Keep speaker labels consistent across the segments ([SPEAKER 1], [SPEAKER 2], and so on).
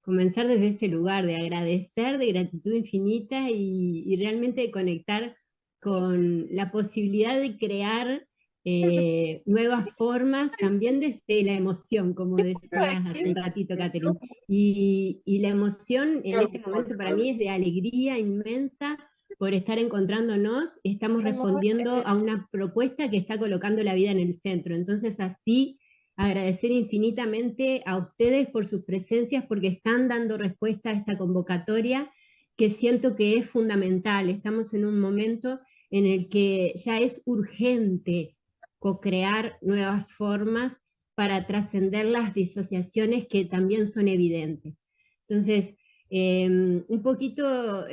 [SPEAKER 1] comenzar desde ese lugar de agradecer, de gratitud infinita y realmente de conectar con la posibilidad de crear nuevas formas, también desde la emoción, como decías hace un ratito, Catherine. Y la emoción en este momento para mí es de alegría inmensa por estar encontrándonos, estamos respondiendo a una propuesta que está colocando la vida en el centro. Entonces así agradecer infinitamente a ustedes por sus presencias, porque están dando respuesta a esta convocatoria que siento que es fundamental. Estamos en un momento en el que ya es urgente co-crear nuevas formas para trascender las disociaciones que también son evidentes. Entonces, un poquito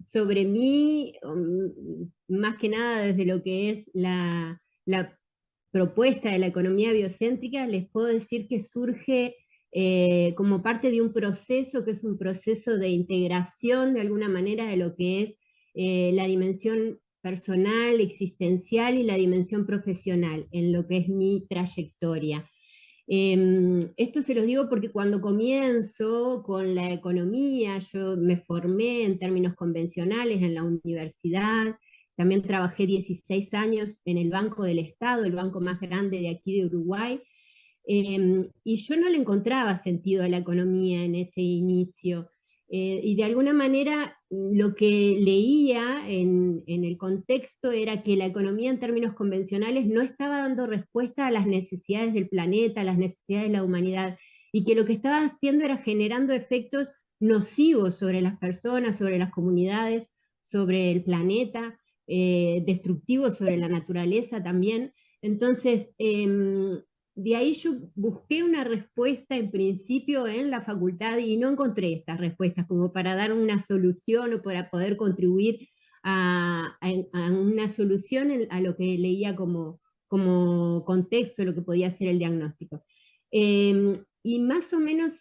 [SPEAKER 1] sobre mí, más que nada desde lo que es la propuesta de la economía biocéntrica, les puedo decir que surge como parte de un proceso que es un proceso de integración de alguna manera de lo que es la dimensión personal, existencial y la dimensión profesional en lo que es mi trayectoria. Esto se los digo porque cuando comienzo con la economía, yo me formé en términos convencionales en la universidad, también trabajé 16 años en el Banco del Estado, el banco más grande de aquí de Uruguay, y yo no le encontraba sentido a la economía en ese inicio. Y de alguna manera lo que leía en el contexto era que la economía en términos convencionales no estaba dando respuesta a las necesidades del planeta, a las necesidades de la humanidad, y que lo que estaba haciendo era generando efectos nocivos sobre las personas, sobre las comunidades, sobre el planeta, destructivos sobre la naturaleza también. Entonces, de ahí yo busqué una respuesta en principio en la facultad y no encontré estas respuestas como para dar una solución o para poder contribuir a una solución a lo que leía como contexto, lo que podía ser el diagnóstico. Y más o menos,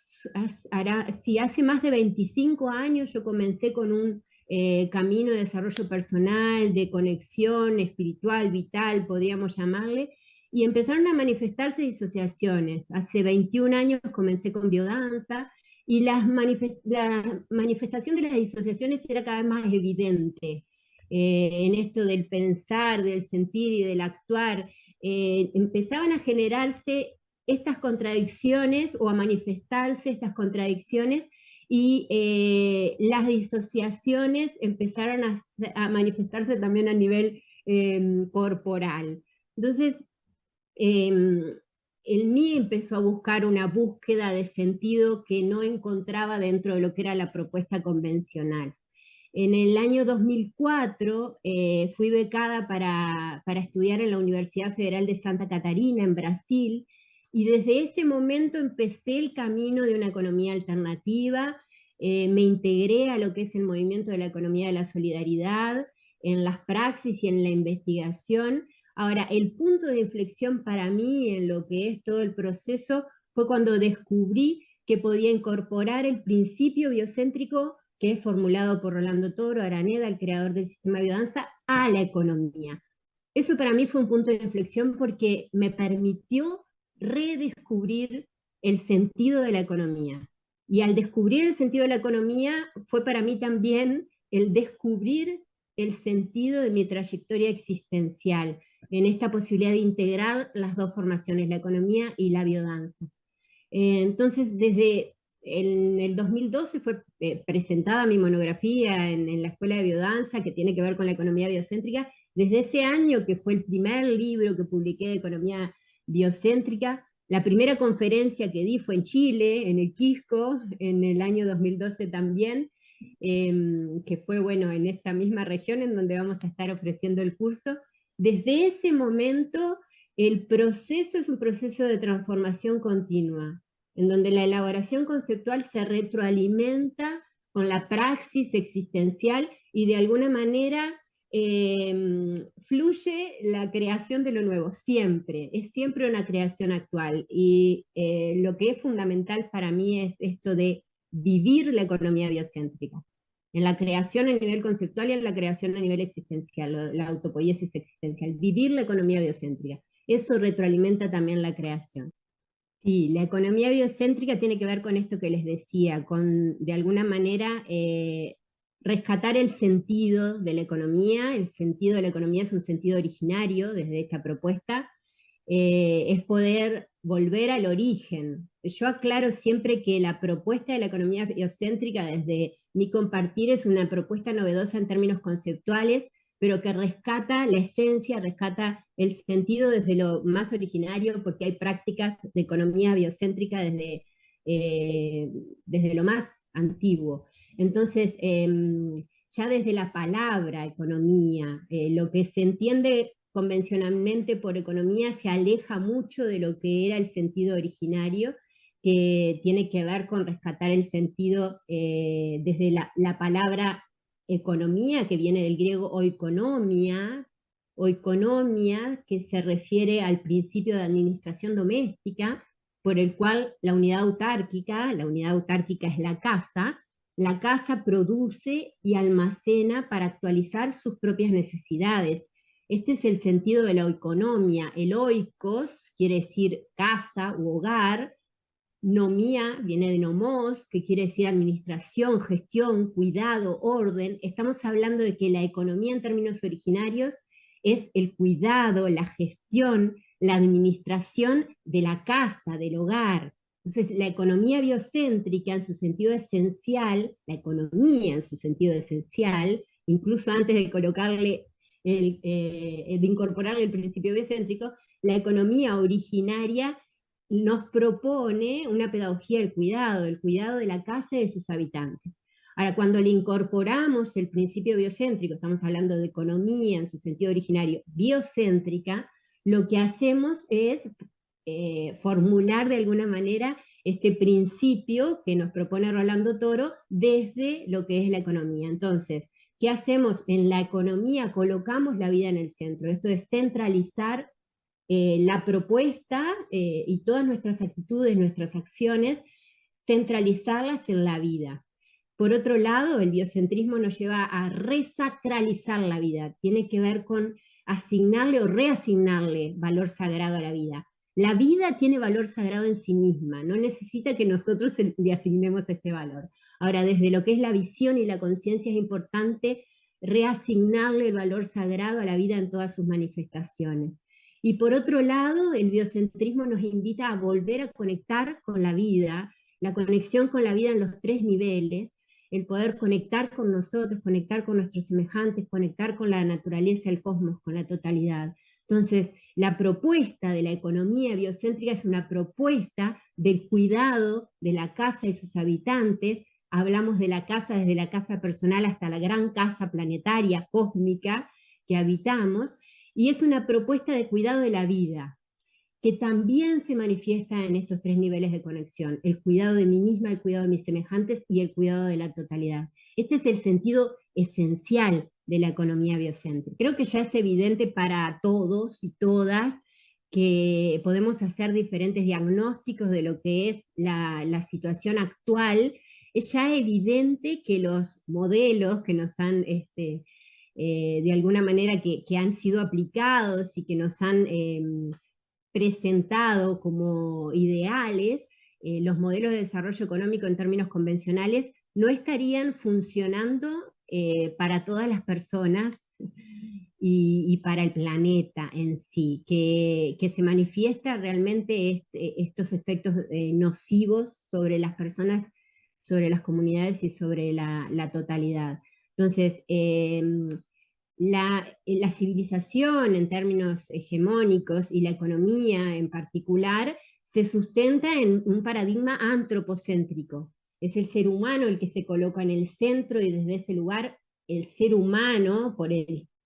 [SPEAKER 1] si hace más de 25 años yo comencé con un camino de desarrollo personal, de conexión espiritual, vital, podríamos llamarle, y empezaron a manifestarse disociaciones. Hace 21 años comencé con biodanza y la manifestación de las disociaciones era cada vez más evidente en esto del pensar, del sentir y del actuar. Empezaban a generarse estas contradicciones o a manifestarse estas contradicciones y las disociaciones empezaron a manifestarse también a nivel corporal. Entonces, en mí empezó a buscar una búsqueda de sentido que no encontraba dentro de lo que era la propuesta convencional. En el año 2004 fui becada para estudiar en la Universidad Federal de Santa Catarina, en Brasil, y desde ese momento empecé el camino de una economía alternativa, me integré a lo que es el movimiento de la economía de la solidaridad, en las praxis y en la investigación. Ahora, el punto de inflexión para mí en lo que es todo el proceso fue cuando descubrí que podía incorporar el principio biocéntrico que es formulado por Rolando Toro Araneda, el creador del sistema de biodanza, a la economía. Eso para mí fue un punto de inflexión porque me permitió redescubrir el sentido de la economía. Y al descubrir el sentido de la economía fue para mí también el descubrir el sentido de mi trayectoria existencial, en esta posibilidad de integrar las dos formaciones, la economía y la biodanza. Entonces, desde el 2012 fue presentada mi monografía en la Escuela de Biodanza, que tiene que ver con la economía biocéntrica. Desde ese año, que fue el primer libro que publiqué de economía biocéntrica, la primera conferencia que di fue en Chile, en el Quisco, en el año 2012 también, que fue, bueno, en esta misma región en donde vamos a estar ofreciendo el curso. Desde ese momento, el proceso es un proceso de transformación continua, en donde la elaboración conceptual se retroalimenta con la praxis existencial y de alguna manera fluye la creación de lo nuevo, siempre, es siempre una creación actual. Y lo que es fundamental para mí es esto de vivir la economía biocéntrica, en la creación a nivel conceptual y en la creación a nivel existencial, la autopoiesis existencial, vivir la economía biocéntrica. Eso retroalimenta también la creación. Sí, la economía biocéntrica tiene que ver con esto que les decía, con de alguna manera rescatar el sentido de la economía. El sentido de la economía es un sentido originario desde esta propuesta, es poder volver al origen. Yo aclaro siempre que la propuesta de la economía biocéntrica desde mi compartir es una propuesta novedosa en términos conceptuales, pero que rescata la esencia, rescata el sentido desde lo más originario, porque hay prácticas de economía biocéntrica eh, desde lo más antiguo. Entonces, ya desde la palabra economía, lo que se entiende convencionalmente por economía se aleja mucho de lo que era el sentido originario, que tiene que ver con rescatar el sentido desde la palabra economía, que viene del griego oikonomia, que se refiere al principio de administración doméstica, por el cual la unidad autárquica es la casa produce y almacena para actualizar sus propias necesidades. Este es el sentido de la oikonomia. El oikos quiere decir casa u hogar, nomía viene de nomos, que quiere decir administración, gestión, cuidado, orden. Estamos hablando de que la economía en términos originarios es el cuidado, la gestión, la administración de la casa, del hogar. Entonces, la economía biocéntrica en su sentido esencial, la economía en su sentido esencial, incluso antes de colocarle de incorporarle el principio biocéntrico, la economía originaria nos propone una pedagogía del cuidado de la casa y de sus habitantes. Ahora, cuando le incorporamos el principio biocéntrico, estamos hablando de economía en su sentido originario, biocéntrica, lo que hacemos es formular de alguna manera este principio que nos propone Rolando Toro desde lo que es la economía. Entonces, ¿qué hacemos? En la economía colocamos la vida en el centro. Esto es centralizar la propuesta y todas nuestras actitudes, nuestras acciones, centralizarlas en la vida. Por otro lado, el biocentrismo nos lleva a resacralizar la vida, tiene que ver con asignarle o reasignarle valor sagrado a la vida. La vida tiene valor sagrado en sí misma, no necesita que nosotros le asignemos este valor. Ahora, desde lo que es la visión y la conciencia es importante reasignarle el valor sagrado a la vida en todas sus manifestaciones. Y por otro lado, el biocentrismo nos invita a volver a conectar con la vida, la conexión con la vida en los tres niveles, el poder conectar con nosotros, conectar con nuestros semejantes, conectar con la naturaleza, el cosmos, con la totalidad. Entonces, la propuesta de la economía biocéntrica es una propuesta del cuidado de la casa y sus habitantes. Hablamos de la casa desde la casa personal hasta la gran casa planetaria, cósmica, que habitamos, y es una propuesta de cuidado de la vida, que también se manifiesta en estos tres niveles de conexión: el cuidado de mí misma, el cuidado de mis semejantes y el cuidado de la totalidad. Este es el sentido esencial de la economía biocéntrica. Creo que ya es evidente para todos y todas que podemos hacer diferentes diagnósticos de lo que es la situación actual. Es ya evidente que los modelos que nos han de alguna manera que han sido aplicados y que nos han presentado como ideales, los modelos de desarrollo económico en términos convencionales no estarían funcionando para todas las personas y para el planeta en sí, que se manifiesta realmente estos efectos nocivos sobre las personas, sobre las comunidades y sobre la totalidad. Entonces, la civilización en términos hegemónicos y la economía en particular se sustenta en un paradigma antropocéntrico. Es el ser humano el que se coloca en el centro y desde ese lugar el ser humano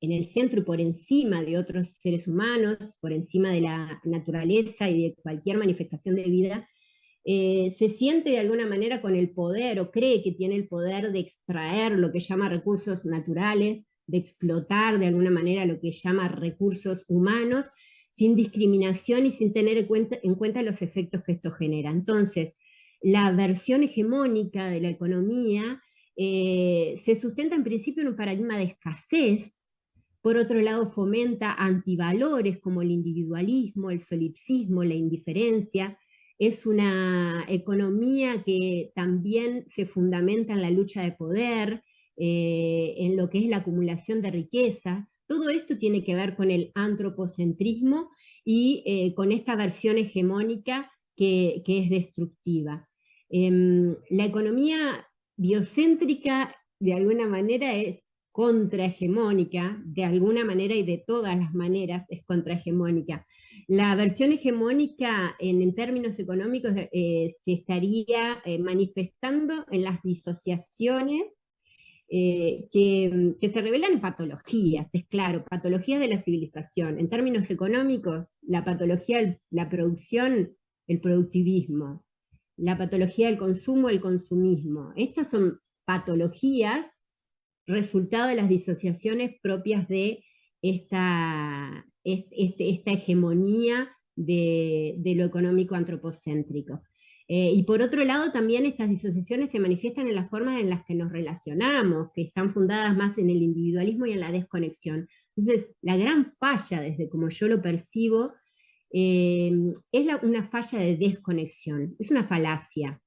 [SPEAKER 1] en el centro y por encima de otros seres humanos, por encima de la naturaleza y de cualquier manifestación de vida, se siente de alguna manera con el poder o cree que tiene el poder de extraer lo que llama recursos naturales, de explotar de alguna manera lo que llama recursos humanos, sin discriminación y sin tener en cuenta los efectos que esto genera. Entonces, la versión hegemónica de la economía se sustenta en principio en un paradigma de escasez. Por otro lado, fomenta antivalores como el individualismo, el solipsismo, la indiferencia, es una economía que también se fundamenta en la lucha de poder, en lo que es la acumulación de riqueza. Todo esto tiene que ver con el antropocentrismo y con esta versión hegemónica que es destructiva. La economía biocéntrica, de alguna manera, es contrahegemónica, de alguna manera y de todas las maneras es contrahegemónica. La versión hegemónica en términos económicos se estaría manifestando en las disociaciones que se revelan en patologías, es claro, patologías de la civilización. En términos económicos, la patología, la producción, el productivismo, la patología del consumo, el consumismo. Estas son patologías resultado de las disociaciones propias de esta hegemonía de lo económico antropocéntrico. Y por otro lado, también estas disociaciones se manifiestan en las formas en las que nos relacionamos, que están fundadas más en el individualismo y en la desconexión. Entonces, la gran falla, desde como yo lo percibo, es una falla de desconexión, es una falacia,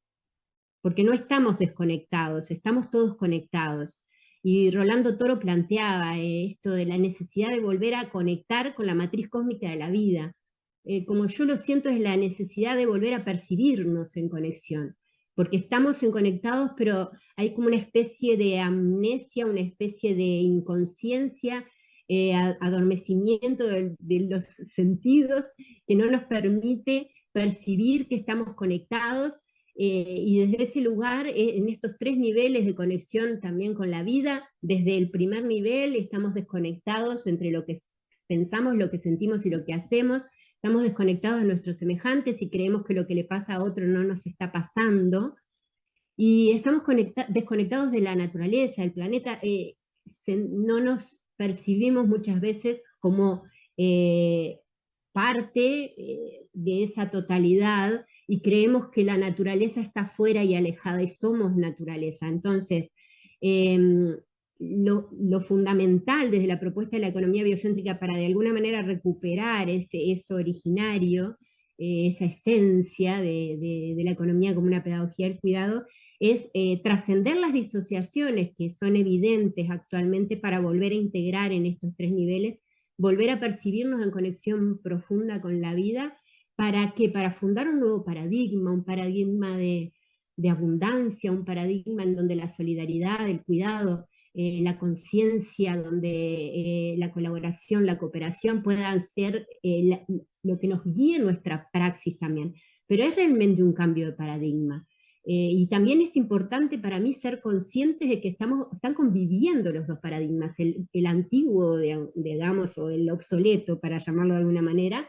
[SPEAKER 1] porque no estamos desconectados, estamos todos conectados. Y Rolando Toro planteaba esto de la necesidad de volver a conectar con la matriz cósmica de la vida. Como yo lo siento, es la necesidad de volver a percibirnos en conexión, porque estamos en conectados, pero hay como una especie de amnesia, una especie de inconsciencia, adormecimiento de los sentidos que no nos permite percibir que estamos conectados, y desde ese lugar, en estos tres niveles de conexión también con la vida, desde el primer nivel estamos desconectados entre lo que pensamos, lo que sentimos y lo que hacemos, estamos desconectados de nuestros semejantes y creemos que lo que le pasa a otro no nos está pasando, y estamos desconectados de la naturaleza, el planeta, no nos percibimos muchas veces como parte de esa totalidad, y creemos que la naturaleza está fuera y alejada, y somos naturaleza. Entonces, eh, lo fundamental desde la propuesta de la economía biocéntrica para de alguna manera recuperar eso originario, esa esencia de la economía como una pedagogía del cuidado, es trascender las disociaciones que son evidentes actualmente para volver a integrar en estos tres niveles, volver a percibirnos en conexión profunda con la vida. ¿Para qué? Para fundar un nuevo paradigma, un paradigma de abundancia, un paradigma en donde la solidaridad, el cuidado, la conciencia, donde la colaboración, la cooperación puedan ser lo que nos guíe en nuestra praxis también. Pero es realmente un cambio de paradigma. Y también es importante para mí ser conscientes de que están conviviendo los dos paradigmas, el antiguo, digamos, o el obsoleto, para llamarlo de alguna manera,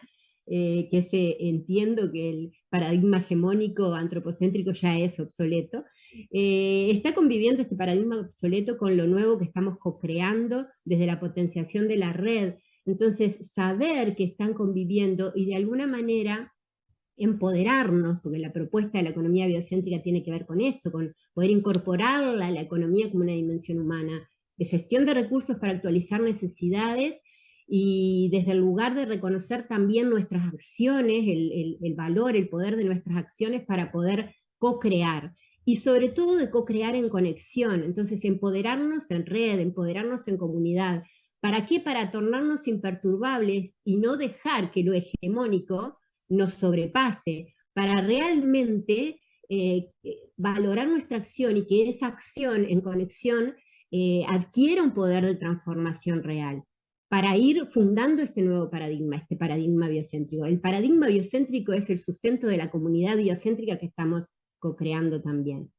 [SPEAKER 1] que entiendo que el paradigma hegemónico antropocéntrico ya es obsoleto. Está conviviendo este paradigma obsoleto con lo nuevo que estamos co-creando desde la potenciación de la red. Entonces, saber que están conviviendo y de alguna manera empoderarnos, porque la propuesta de la economía biocéntrica tiene que ver con esto, con poder incorporarla a la economía como una dimensión humana, de gestión de recursos para actualizar necesidades, y desde el lugar de reconocer también nuestras acciones, el valor, el poder de nuestras acciones para poder co-crear, y sobre todo de co-crear en conexión. Entonces, empoderarnos en red, empoderarnos en comunidad. ¿Para qué? Para tornarnos imperturbables y no dejar que lo hegemónico nos sobrepase, para realmente valorar nuestra acción, y que esa acción en conexión adquiera un poder de transformación real, para ir fundando este nuevo paradigma, este paradigma biocéntrico. El paradigma biocéntrico es el sustento de la comunidad biocéntrica que estamos co-creando también.